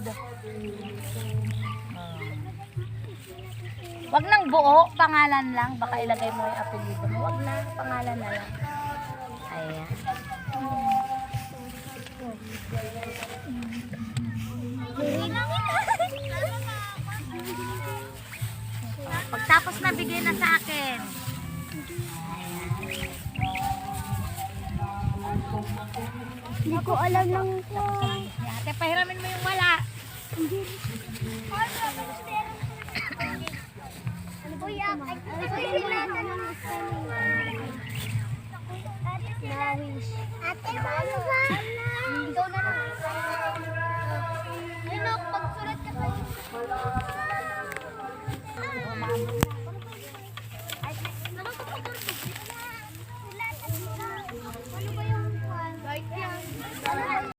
likod. Wag nang buo, pangalan lang. Baka ilagay mo yung apelyido mo. Wag na, pangalan na lang. Ayan. Pagtapos na, bigay na sa akin. Hindi ko alam ng Ate, pahiramin mo yung wala. Kuya, Ate, paano ba?